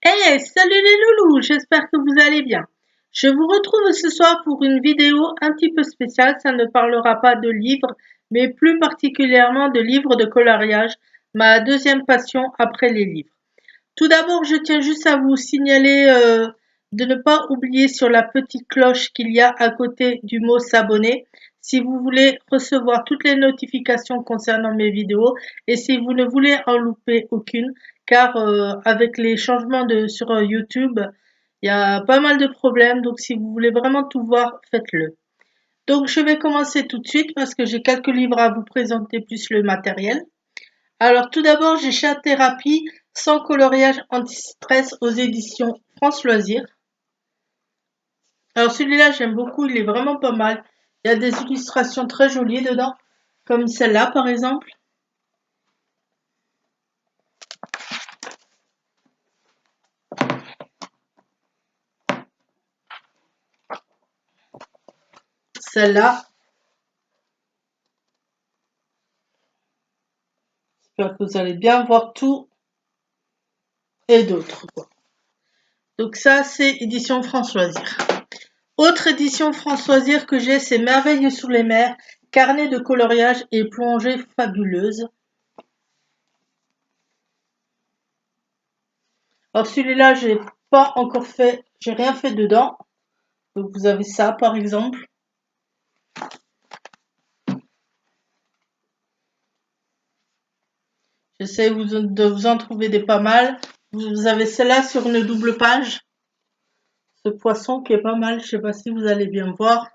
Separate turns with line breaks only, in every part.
Hey, salut les loulous, j'espère que vous allez bien. Je vous retrouve ce soir pour une vidéo un petit peu spéciale. Ça ne parlera pas de livres, mais plus particulièrement de livres de coloriage, ma deuxième passion après les livres. Tout d'abord, je tiens juste à vous signaler de ne pas oublier sur la petite cloche qu'il y a à côté du mot s'abonner si vous voulez recevoir toutes les notifications concernant mes vidéos et si vous ne voulez en louper aucune, car avec les changements sur YouTube, il y a pas mal de problèmes, donc si vous voulez vraiment tout voir, faites-le. Donc je vais commencer tout de suite parce que j'ai quelques livres à vous présenter plus le matériel. Alors tout d'abord, j'ai Chat Thérapie sans coloriage anti-stress aux éditions France Loisirs. Alors celui-là, j'aime beaucoup, il est vraiment pas mal. Il y a des illustrations très jolies dedans, comme celle-là par exemple. Celle-là. J'espère que vous allez bien voir tout et d'autres. Donc ça, c'est édition France Loisirs. Autre édition France Loisirs que j'ai, c'est Merveilles sous les mers, carnet de coloriage et plongée fabuleuse. Alors celui-là, j'ai pas encore fait, j'ai rien fait dedans. Donc vous avez ça par exemple. J'essaie de vous en trouver des pas mal. Vous avez celle-là sur une double page. Ce poisson qui est pas mal. Je sais pas si vous allez bien voir.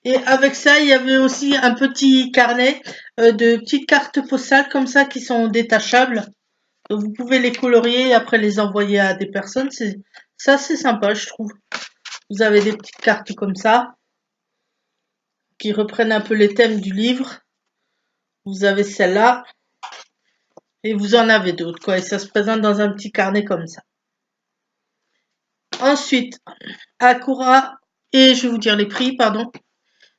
Et avec ça, il y avait aussi un petit carnet de petites cartes postales comme ça qui sont détachables. Donc vous pouvez les colorier et après les envoyer à des personnes. Ça, c'est sympa, je trouve. Vous avez des petites cartes comme ça qui reprennent un peu les thèmes du livre. Vous avez celle-là et vous en avez d'autres, quoi. Et ça se présente dans un petit carnet comme ça. Ensuite, Akura, et je vais vous dire les prix, pardon.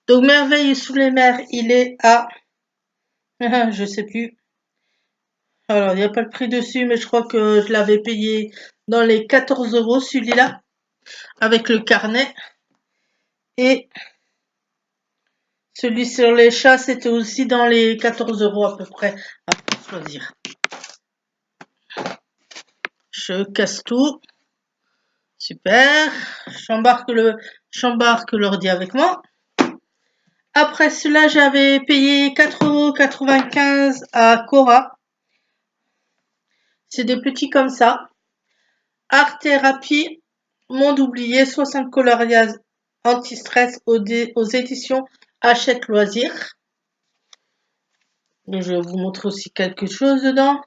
Donc Merveille sous les mers, il est à, je sais plus. Alors, il n'y a pas le prix dessus, mais je crois que je l'avais payé dans les 14 € celui-là, avec le carnet. Et celui sur les chats, c'était aussi dans les 14 € à peu près, à choisir. Je casse tout. Super. J'embarque l'ordi avec moi. Après cela, j'avais payé 4,95 € à Cora. C'est des petits comme ça. Art thérapie, monde oublié, 60 coloriages anti-stress aux éditions Hachette Loisirs. Je vais vous montrer aussi quelque chose dedans.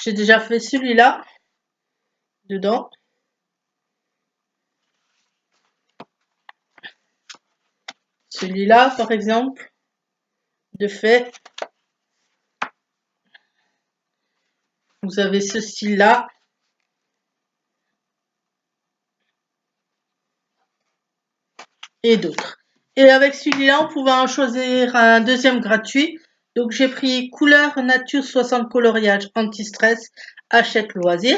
J'ai déjà fait celui-là. Dedans. Celui-là, par exemple. De fait. Vous avez ce style-là. Et d'autres. Et avec celui-là, on pouvait en choisir un deuxième gratuit. Donc j'ai pris couleur nature 60 coloriage anti-stress, Hachette Loisir.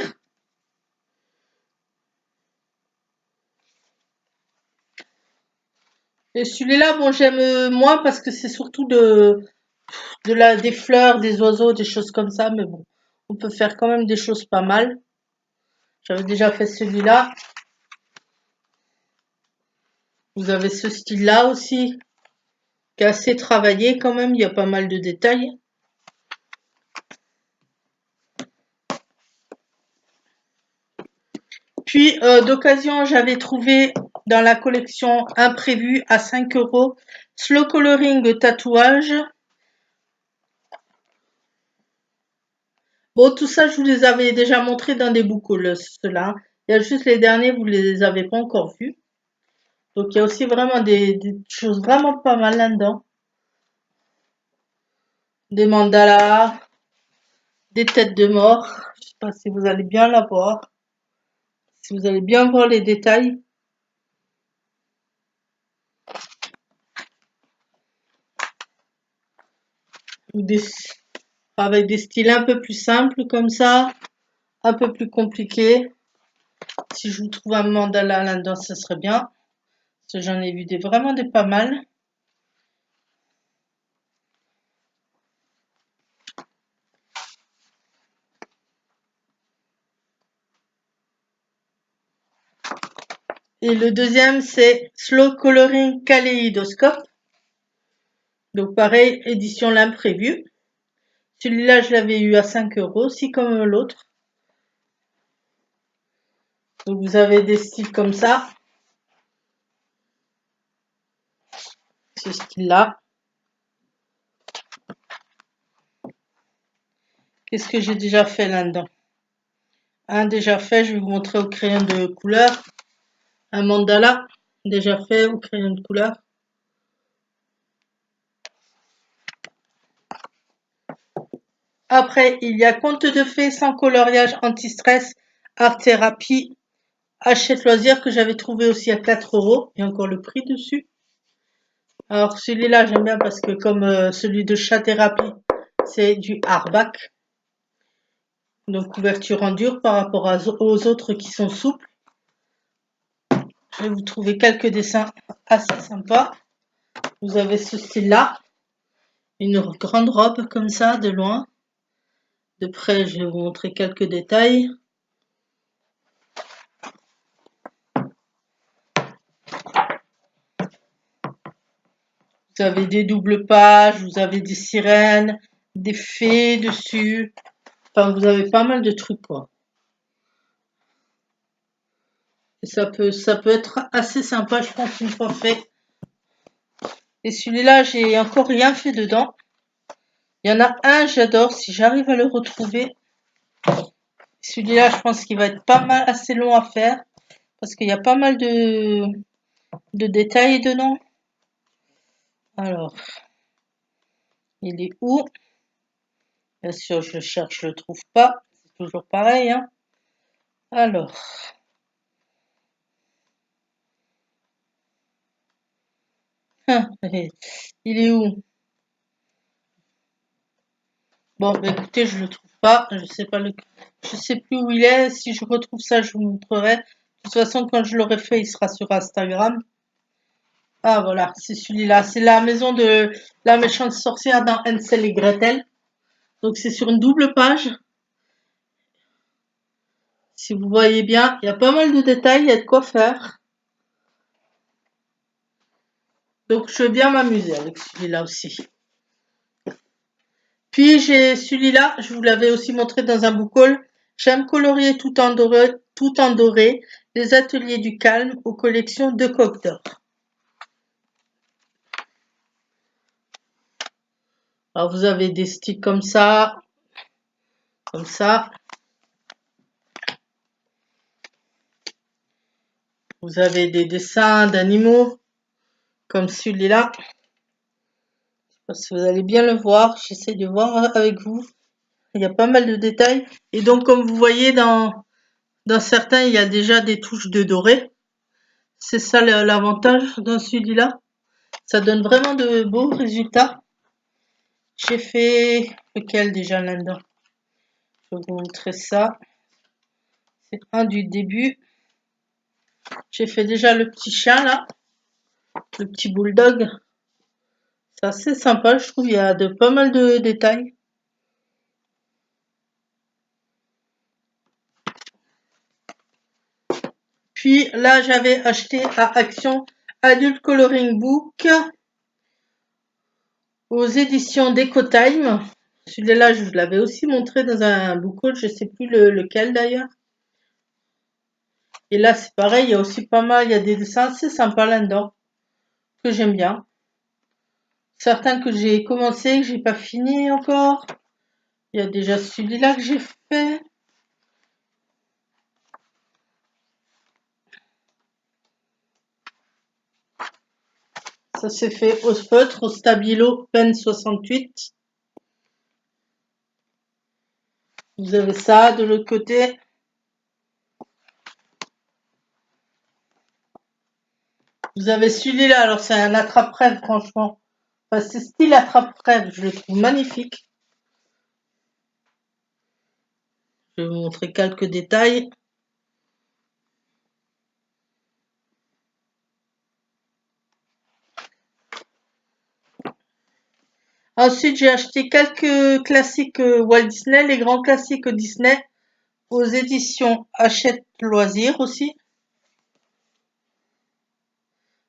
Et celui-là, bon, j'aime moins parce que c'est surtout des fleurs, des oiseaux, des choses comme ça. Mais bon, on peut faire quand même des choses pas mal. J'avais déjà fait celui-là. Vous avez ce style-là aussi, qui est assez travaillé quand même. Il y a pas mal de détails. Puis d'occasion, j'avais trouvé dans la collection Imprévu à 5 € Slow Coloring Tatouage. Bon, tout ça, je vous les avais déjà montrés dans des bookauls, ceux-là. Il y a juste les derniers, vous les avez pas encore vus. Donc, il y a aussi vraiment des choses vraiment pas mal là-dedans. Des mandalas, des têtes de mort. Je sais pas si vous allez bien la voir. Si vous allez bien voir les détails. Ou avec des styles un peu plus simples comme ça. un peu plus compliqué. Si je vous trouve un mandala là-dedans, ce serait bien. Parce que j'en ai vu vraiment des pas mal. Et le deuxième, c'est Slow Coloring Kaléidoscope. Donc pareil, édition l'imprévu. Celui-là, je l'avais eu à 5 €, aussi comme l'autre. Donc vous avez des styles comme ça. Ce style-là. Qu'est-ce que j'ai déjà fait là-dedans? Un déjà fait, je vais vous montrer au crayon de couleur. Un mandala déjà fait au crayon de couleur. Après, il y a Conte de fées sans coloriage anti-stress, art thérapie, Hachette loisir que j'avais trouvé aussi à 4 €. Il y a encore le prix dessus. Alors celui-là, j'aime bien parce que comme celui de chat thérapie, c'est du hardback. Donc couverture en dur par rapport aux autres qui sont souples. Je vais vous trouver quelques dessins assez sympas. Vous avez ce style-là. Une grande robe comme ça, de loin. De près, je vais vous montrer quelques détails. Vous avez des doubles pages, vous avez des sirènes, des fées dessus. Enfin, vous avez pas mal de trucs, quoi. Et ça peut être assez sympa, je pense, une fois fait. Et celui-là, j'ai encore rien fait dedans. Il y en a un, j'adore, si j'arrive à le retrouver. Celui-là, je pense qu'il va être pas mal, assez long à faire. Parce qu'il y a pas mal de détails dedans. Alors, il est où? Bien sûr, je le cherche, je le trouve pas. C'est toujours pareil, hein. Alors. Il est où? Bon, bah écoutez, je le trouve pas. Je sais pas je sais plus où il est. Si je retrouve ça, je vous montrerai. De toute façon, quand je l'aurai fait, il sera sur Instagram. Ah voilà, c'est celui-là. C'est la maison de la méchante sorcière dans Hansel et Gretel. Donc c'est sur une double page. Si vous voyez bien, il y a pas mal de détails, il y a de quoi faire. Donc je vais bien m'amuser avec celui-là aussi. Puis j'ai celui-là, je vous l'avais aussi montré dans un book haul. J'aime colorier tout en doré, les ateliers du calme aux collections de Coq d'Or. Alors vous avez des styles comme ça, comme ça. Vous avez des dessins d'animaux, comme celui-là. Je sais pas si vous allez bien le voir, j'essaie de voir avec vous. Il y a pas mal de détails. Et donc comme vous voyez dans certains, il y a déjà des touches de doré. C'est ça l'avantage dans celui-là. Ça donne vraiment de beaux résultats. J'ai fait lequel déjà là-dedans? Je vais vous montrer ça. C'est un du début. J'ai fait déjà le petit chien là, le petit bulldog. C'est assez sympa, je trouve. Il y a pas mal de détails. Puis là, j'avais acheté à Action Adult Coloring Book aux éditions DecoTime. Celui-là, je vous l'avais aussi montré dans un book haul, je ne sais plus lequel d'ailleurs. Et là, c'est pareil, il y a aussi pas mal, il y a des dessins assez sympas là-dedans, que j'aime bien. Certains que j'ai commencé, que j'ai pas fini encore. Il y a déjà celui-là que j'ai fait. Ça s'est fait au feutre, au Stabilo Pen 68. Vous avez ça de l'autre côté. Vous avez celui-là, alors c'est un attrape-rêve, franchement. Enfin, c'est style attrape-rêve, je le trouve magnifique. Je vais vous montrer quelques détails. Ensuite, j'ai acheté quelques classiques Walt Disney, les grands classiques Disney, aux éditions Hachette Loisirs aussi.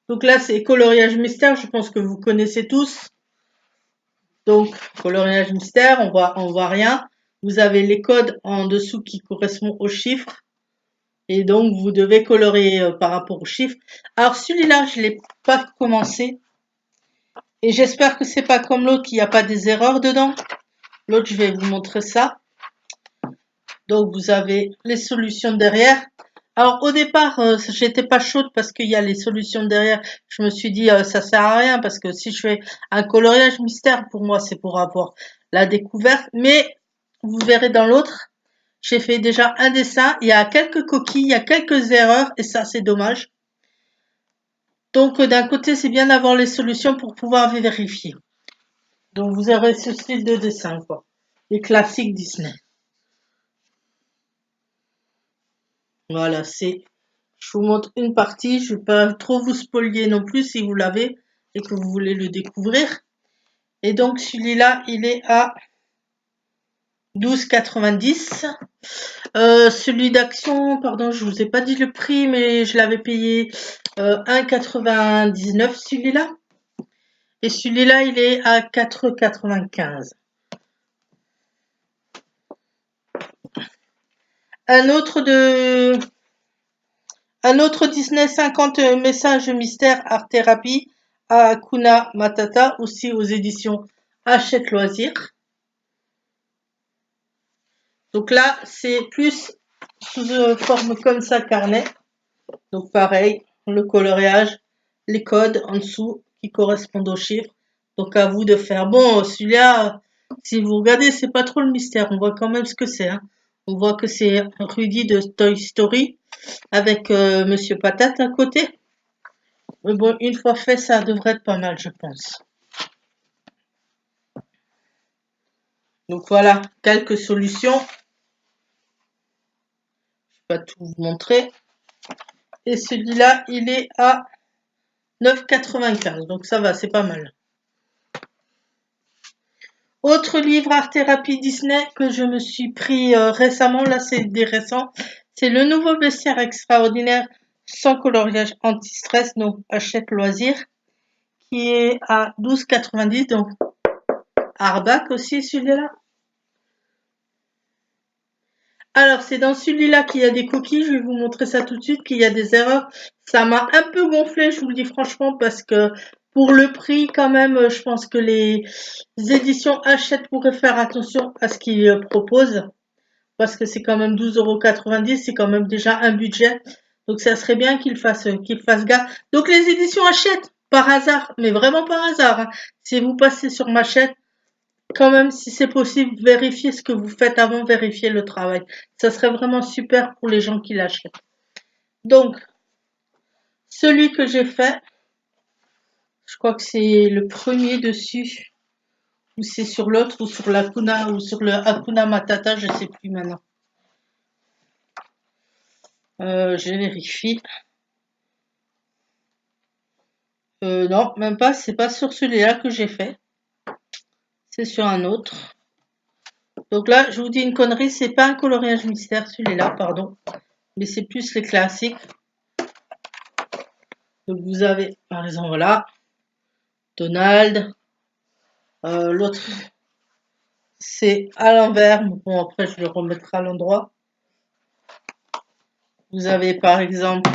Donc là, c'est coloriage mystère, je pense que vous connaissez tous. Donc, coloriage mystère, on voit rien. Vous avez les codes en dessous qui correspondent aux chiffres. Et donc, vous devez colorier par rapport aux chiffres. Alors, celui-là, je l'ai pas commencé. Et j'espère que c'est pas comme l'autre, qu'il n'y a pas des erreurs dedans. L'autre, je vais vous montrer ça. Donc, vous avez les solutions derrière. Alors, au départ, j'étais pas chaude parce qu'il y a les solutions derrière. Je me suis dit, ça sert à rien parce que si je fais un coloriage mystère, pour moi, c'est pour avoir la découverte. Mais, vous verrez dans l'autre, j'ai fait déjà un dessin. Il y a quelques coquilles, il y a quelques erreurs et ça, c'est dommage. Donc, d'un côté, c'est bien d'avoir les solutions pour pouvoir vérifier. Donc, vous aurez ce style de dessin, quoi. Les classiques Disney. Voilà, je vous montre une partie. Je ne vais pas trop vous spoiler non plus si vous l'avez et que vous voulez le découvrir. Et donc, celui-là, il est à 12,90. Celui d'action, pardon, je vous ai pas dit le prix, mais je l'avais payé 1,99 celui-là. Et celui-là, il est à 4,95. Un autre Disney 50 messages mystères art thérapie à Hakuna Matata, aussi aux éditions Hachette Loisirs. Donc là, c'est plus sous forme comme ça, carnet. Donc pareil, le coloriage, les codes en dessous qui correspondent aux chiffres. Donc à vous de faire. Bon, celui-là, si vous regardez, c'est pas trop le mystère. On voit quand même ce que c'est. Hein. On voit que c'est Rudy de Toy Story avec Monsieur Patate à côté. Mais bon, une fois fait, ça devrait être pas mal, je pense. Donc voilà, quelques solutions. Je vais pas tout vous montrer. Et celui-là, il est à 9,95. Donc ça va, c'est pas mal. Autre livre art thérapie Disney que je me suis pris récemment, là c'est des récents, c'est le nouveau bestiaire extraordinaire sans coloriage anti-stress, donc Hachette Loisirs, qui est à 12,90, donc hardback aussi celui-là. Alors c'est dans celui-là qu'il y a des coquilles, je vais vous montrer ça tout de suite, qu'il y a des erreurs. Ça m'a un peu gonflé, je vous le dis franchement, parce que pour le prix quand même, je pense que les éditions Hachette pourraient faire attention à ce qu'ils proposent. Parce que c'est quand même 12,90 €, c'est quand même déjà un budget. Donc ça serait bien qu'ils fassent gaffe. Donc les éditions Hachette, par hasard, mais vraiment par hasard, hein. Si vous passez sur ma chaîne, quand même, si c'est possible, vérifiez ce que vous faites avant, vérifiez le travail. Ça serait vraiment super pour les gens qui l'achètent. Donc, celui que j'ai fait, je crois que c'est le premier dessus, ou c'est sur l'autre, ou sur l'Akuna, ou sur le Hakuna Matata, je sais plus maintenant. Je vérifie. Non, même pas, c'est pas sur celui-là que j'ai fait. C'est sur un autre. Donc là, je vous dis une connerie, c'est pas un coloriage mystère, celui-là, pardon. Mais c'est plus les classiques. Donc vous avez, par exemple, là, Donald. L'autre, c'est à l'envers. Bon, après, je le remettrai à l'endroit. Vous avez, par exemple,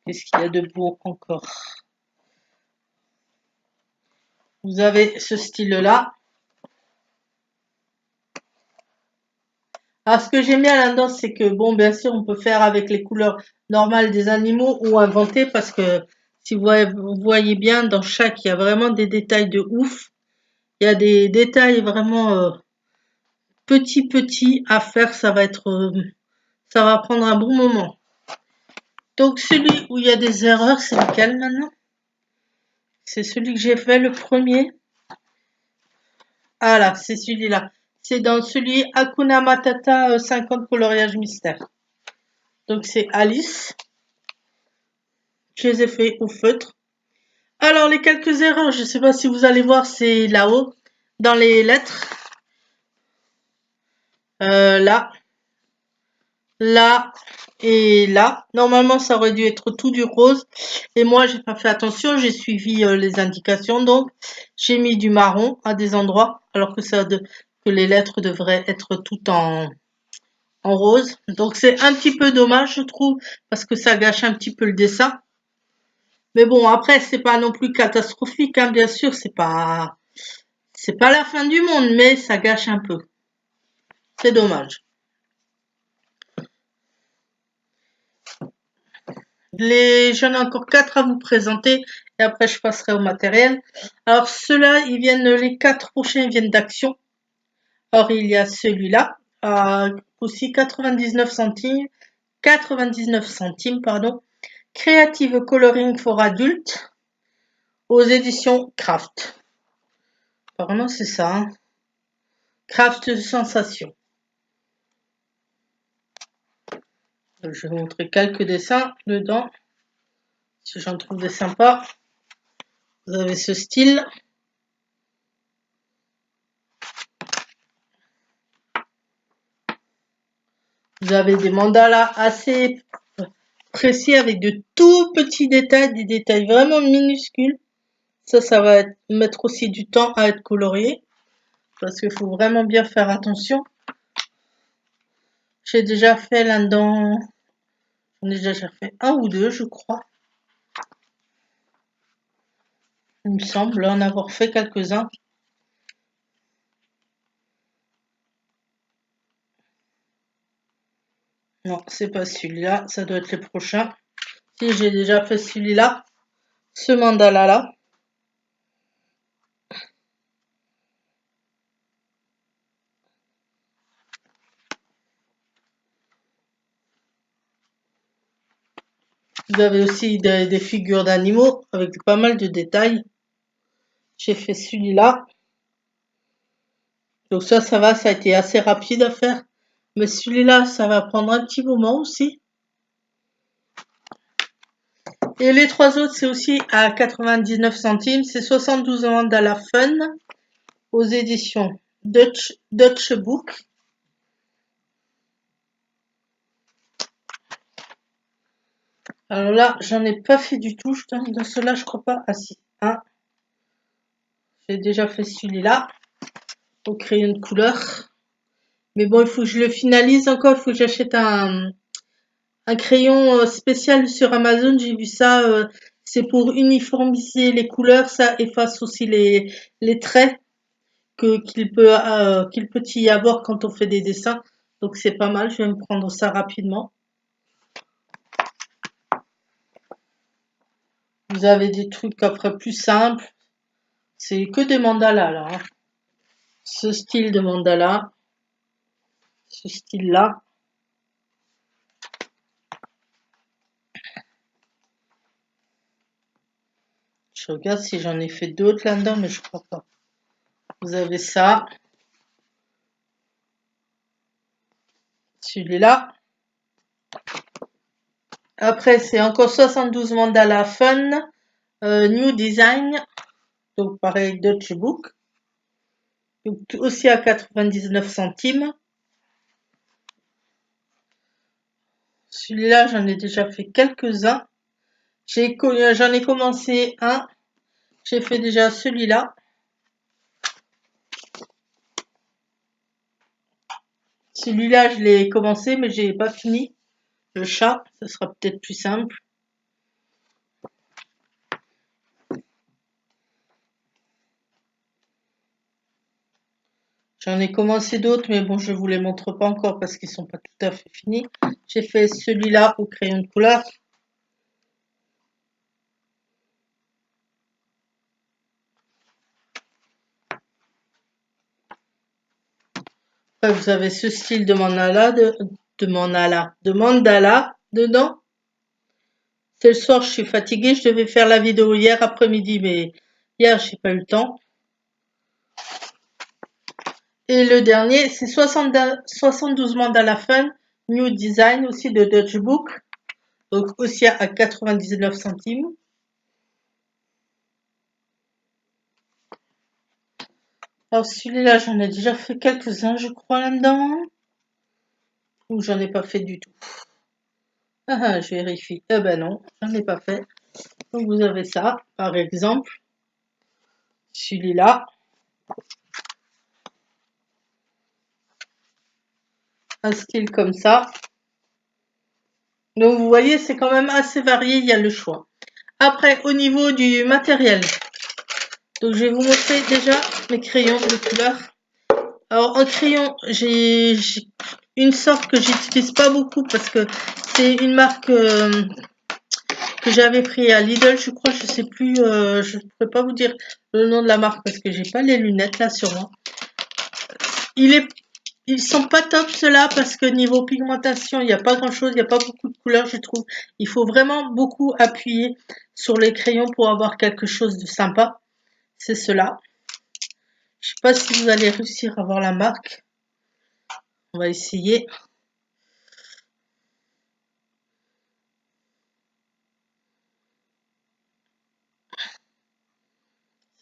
qu'est-ce qu'il y a de beau encore? Vous avez ce style-là. Alors, ce que j'aime bien là-dedans, c'est que, bon, bien sûr, on peut faire avec les couleurs normales des animaux ou inventer parce que si vous voyez bien, dans chaque, il y a vraiment des détails de ouf. Il y a des détails vraiment petits à faire. Ça va prendre un bon moment. Donc, celui où il y a des erreurs, c'est lequel maintenant? C'est celui que j'ai fait, le premier. Ah là, c'est celui-là. C'est dans celui Hakuna Matata 50 coloriage mystère. Donc c'est Alice. Je les ai fait au feutre. Alors les quelques erreurs, je ne sais pas si vous allez voir, c'est là-haut, dans les lettres. Là, là et là. Normalement, ça aurait dû être tout du rose. Et moi, j'ai pas fait attention, j'ai suivi les indications. Donc, j'ai mis du marron à des endroits, alors que les lettres devraient être toutes en rose. Donc, c'est un petit peu dommage, je trouve, parce que ça gâche un petit peu le dessin. Mais bon, après, c'est pas non plus catastrophique, hein, bien sûr, c'est pas la fin du monde, mais ça gâche un peu. C'est dommage. J'en ai encore 4 à vous présenter et après je passerai au matériel. Alors ceux-là, les 4 prochains viennent d'Action. Or il y a celui-là, aussi 99 centimes, pardon. Creative Coloring for Adultes aux éditions Craft. Apparemment c'est ça, hein. Craft Sensation. Je vais vous montrer quelques dessins dedans. Si j'en trouve des sympas. Vous avez ce style. Vous avez des mandalas assez précis avec de tout petits détails, des détails vraiment minuscules. Ça va mettre aussi du temps à être colorié. Parce qu'il faut vraiment bien faire attention. J'ai déjà fait là-dedans. J'en ai déjà fait un ou deux, je crois. Il me semble en avoir fait quelques-uns. Non, c'est pas celui-là, ça doit être le prochain. Si j'ai déjà fait celui-là, ce mandala-là. Vous avez aussi des figures d'animaux avec pas mal de détails. J'ai fait celui-là. Donc ça va, ça a été assez rapide à faire. Mais celui-là, ça va prendre un petit moment aussi. Et les 3 autres, c'est aussi à 99 centimes. C'est 72 mandala fun aux éditions Dutch Book. Alors là, j'en ai pas fait du tout. Dans ceux-là, je crois pas. Ah si, un. J'ai déjà fait celui-là au crayon de couleur. Mais bon, il faut que je le finalise encore. Il faut que j'achète un crayon spécial sur Amazon. J'ai vu ça. C'est pour uniformiser les couleurs. Ça efface aussi les traits qu'il peut y avoir quand on fait des dessins. Donc c'est pas mal. Je vais me prendre ça rapidement. Vous avez des trucs après plus simples. C'est que des mandalas là, hein. Ce style de mandala. Ce style-là. Je regarde si j'en ai fait d'autres là-dedans, mais je crois pas. Vous avez ça. Celui-là. Après, c'est encore 72 mandala fun. New design. Donc pareil, Dutch Book. Donc aussi à 99 centimes. Celui-là, j'en ai déjà fait quelques-uns. J'en ai commencé un. J'ai fait déjà celui-là. Celui-là, je l'ai commencé, mais j'ai pas fini. Le chat, ce sera peut-être plus simple. J'en ai commencé d'autres, mais bon, je vous les montre pas encore parce qu'ils sont pas tout à fait finis. J'ai fait celui-là au crayon de couleur. Après, vous avez ce style de mandala, mandala dedans. C'est le soir, je suis fatiguée. Je devais faire la vidéo hier après-midi, mais hier, j'ai pas eu le temps. Et le dernier, c'est 72 mandala fun, new design aussi de Dutch Book. Donc aussi à 99 centimes. Alors celui-là, j'en ai déjà fait quelques-uns, je crois, là-dedans. Ou j'en ai pas fait du tout. Ah, je vérifie. Eh ben non, j'en ai pas fait. Donc vous avez ça, par exemple. Celui-là. Un style comme ça. Donc vous voyez, c'est quand même assez varié, il y a le choix. Après, au niveau du matériel. Donc je vais vous montrer déjà mes crayons de couleur. Alors en crayon, j'ai une sorte que j'utilise pas beaucoup parce que c'est une marque que j'avais pris à Lidl, je crois, je sais plus, je ne pourrais pas vous dire le nom de la marque parce que j'ai pas les lunettes là sur moi. Ils sont pas top ceux-là parce que niveau pigmentation, il n'y a pas grand-chose, il n'y a pas beaucoup de couleurs, je trouve. Il faut vraiment beaucoup appuyer sur les crayons pour avoir quelque chose de sympa. C'est cela. Je sais pas si vous allez réussir à voir la marque. On va essayer.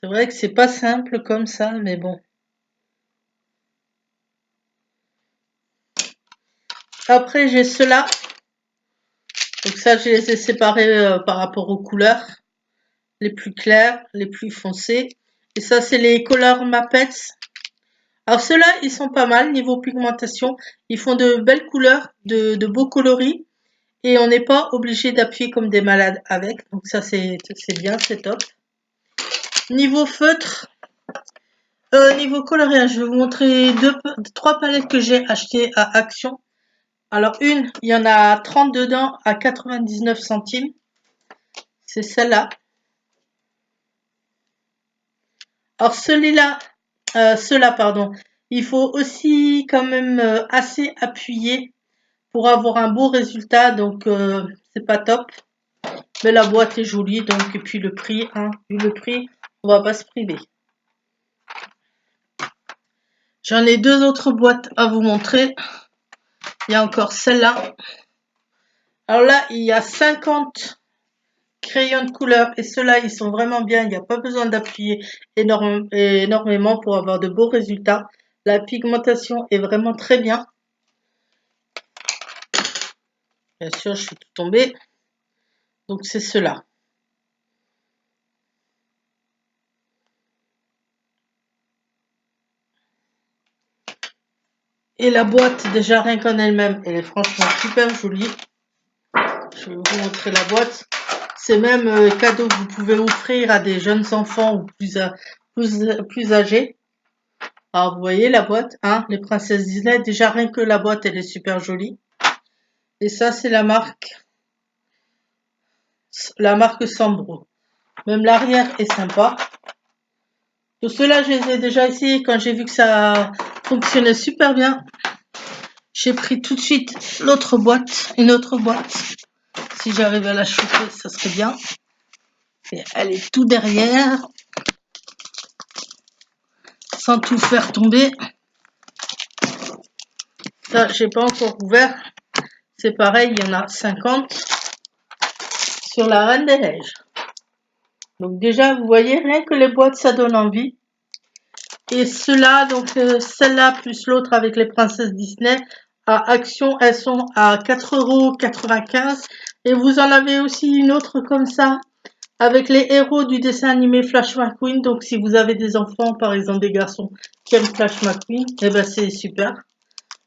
C'est vrai que c'est pas simple comme ça, mais bon. Après, j'ai ceux-là. Donc ça, je les ai séparés par rapport aux couleurs. Les plus clairs, les plus foncés. Et ça, c'est les Color Mappets. Alors ceux-là, ils sont pas mal niveau pigmentation. Ils font de belles couleurs, de beaux coloris. Et on n'est pas obligé d'appuyer comme des malades avec. Donc ça, c'est bien, c'est top. Niveau feutre, niveau coloriage, je vais vous montrer trois palettes que j'ai achetées à Action. Alors il y en a 30 dedans à 99 centimes. C'est celle-là. Alors ceux-là, pardon. Il faut aussi quand même assez appuyer pour avoir un beau résultat. Donc c'est pas top. Mais la boîte est jolie. Donc, et puis le prix, hein, vu le prix, on va pas se priver. J'en ai deux autres boîtes à vous montrer. Il y a encore celle-là. Alors là, il y a 50 crayons de couleur et ceux-là, ils sont vraiment bien. Il n'y a pas besoin d'appuyer énormément pour avoir de beaux résultats. La pigmentation est vraiment très bien. Bien sûr, je suis tout tombée. Donc, c'est ceux-là. Et la boîte, déjà rien qu'en elle-même, elle est franchement super jolie. Je vais vous montrer la boîte. C'est même cadeau que vous pouvez offrir à des jeunes enfants ou plus âgés. Alors vous voyez la boîte, hein, les princesses Disney, déjà rien que la boîte elle est super jolie. Et ça c'est la marque Sambro. Même l'arrière est sympa. Tout cela je les ai déjà essayés quand j'ai vu que ça fonctionnait super bien. J'ai pris tout de suite l'autre boîte, une autre boîte. Si j'arrive à la choper, ça serait bien. Et elle est tout derrière. Sans tout faire tomber. Ça, j'ai pas encore ouvert. C'est pareil, il y en a 50 sur la Reine des Neiges. Donc déjà, vous voyez, rien que les boîtes, ça donne envie. Et ceux-là, donc celle-là plus l'autre avec les princesses Disney, à Action, elles sont à 4,95 €. Et vous en avez aussi une autre comme ça, avec les héros du dessin animé Flash McQueen. Donc si vous avez des enfants, par exemple des garçons qui aiment Flash McQueen, eh ben c'est super.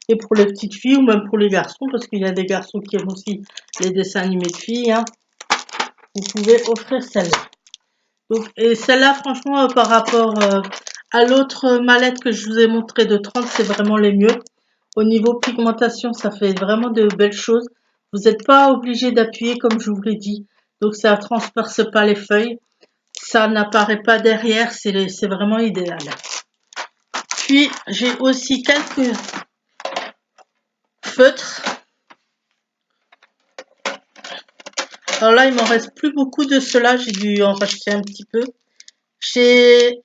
Et pour les petites filles ou même pour les garçons, parce qu'il y a des garçons qui aiment aussi les dessins animés de filles, hein, vous pouvez offrir celle-là. Donc, et celle-là, franchement, par rapport à l'autre mallette que je vous ai montré de 30, c'est vraiment les mieux. Au niveau pigmentation, ça fait vraiment de belles choses. Vous n'êtes pas obligé d'appuyer comme je vous l'ai dit. Donc ça ne transperce pas les feuilles. Ça n'apparaît pas derrière. C'est vraiment idéal. Puis j'ai aussi quelques feutres. Alors là, il m'en reste plus beaucoup de ceux-là. J'ai dû en racheter un petit peu. J'ai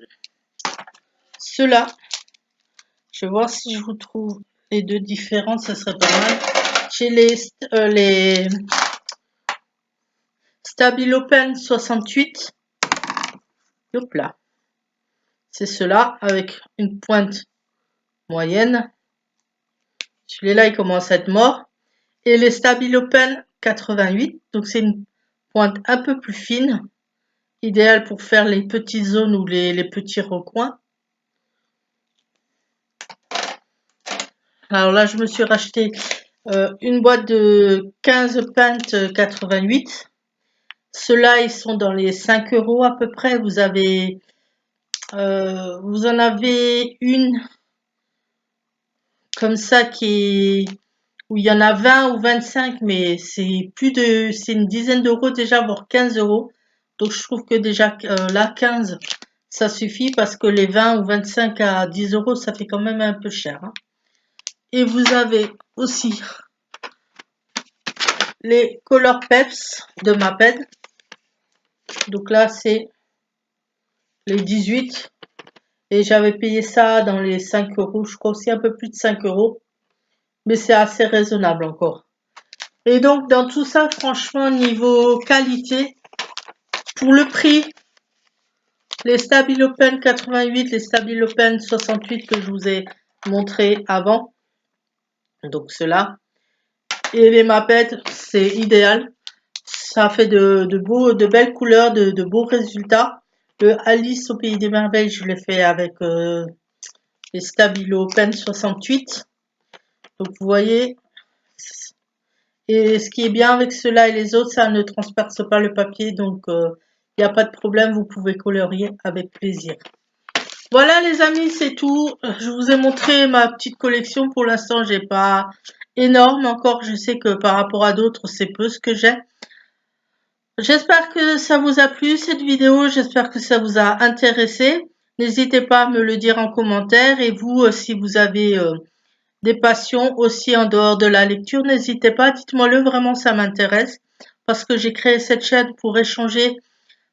ceux-là. Je vais voir si je vous trouve les deux différentes, ça serait pas mal. J'ai les Stabilo Pen 68. Hop là. C'est cela avec une pointe moyenne. Celui-là, il commence à être mort. Et les Stabilo Pen 88. Donc, c'est une pointe un peu plus fine. Idéal pour faire les petites zones ou les petits recoins. Alors là, je me suis racheté une boîte de 15 pintes 88. Ceux-là, ils sont dans les 5 € à peu près. Vous en avez une comme ça où il y en a 20 ou 25, mais c'est une dizaine d'euros déjà, voire 15 €. Donc je trouve que déjà là, 15, ça suffit parce que les 20 ou 25 à 10 €, ça fait quand même un peu cher. Hein. Et vous avez aussi les Color Peps de Maped. Donc là, c'est les 18. Et j'avais payé ça dans les 5 €, je crois aussi un peu plus de 5 €. Mais c'est assez raisonnable encore. Et donc, dans tout ça, franchement, niveau qualité, pour le prix, les Stabilo Pen 88, les Stabilo Pen 68 que je vous ai montré avant, donc ceux-là, et les Maped, c'est idéal. Ça fait de belles couleurs, de beaux résultats. Le Alice au Pays des Merveilles, je l'ai fait avec les Stabilo Pen 68. Donc vous voyez, et ce qui est bien avec ceux-là et les autres, ça ne transperce pas le papier, donc il n'y a pas de problème, vous pouvez colorier avec plaisir. Voilà les amis, c'est tout. Je vous ai montré ma petite collection. Pour l'instant, j'ai pas énorme encore. Je sais que par rapport à d'autres, c'est peu ce que j'ai. J'espère que ça vous a plu cette vidéo. J'espère que ça vous a intéressé. N'hésitez pas à me le dire en commentaire. Et vous, si vous avez des passions aussi en dehors de la lecture, n'hésitez pas, dites-moi-le, vraiment ça m'intéresse parce que j'ai créé cette chaîne pour échanger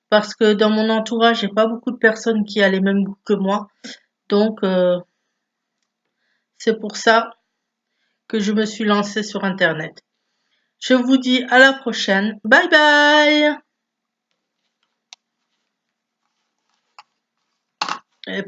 parce que dans mon entourage, j'ai pas beaucoup de personnes qui ont les mêmes goûts que moi. Donc, c'est pour ça que je me suis lancée sur Internet. Je vous dis à la prochaine. Bye bye! Et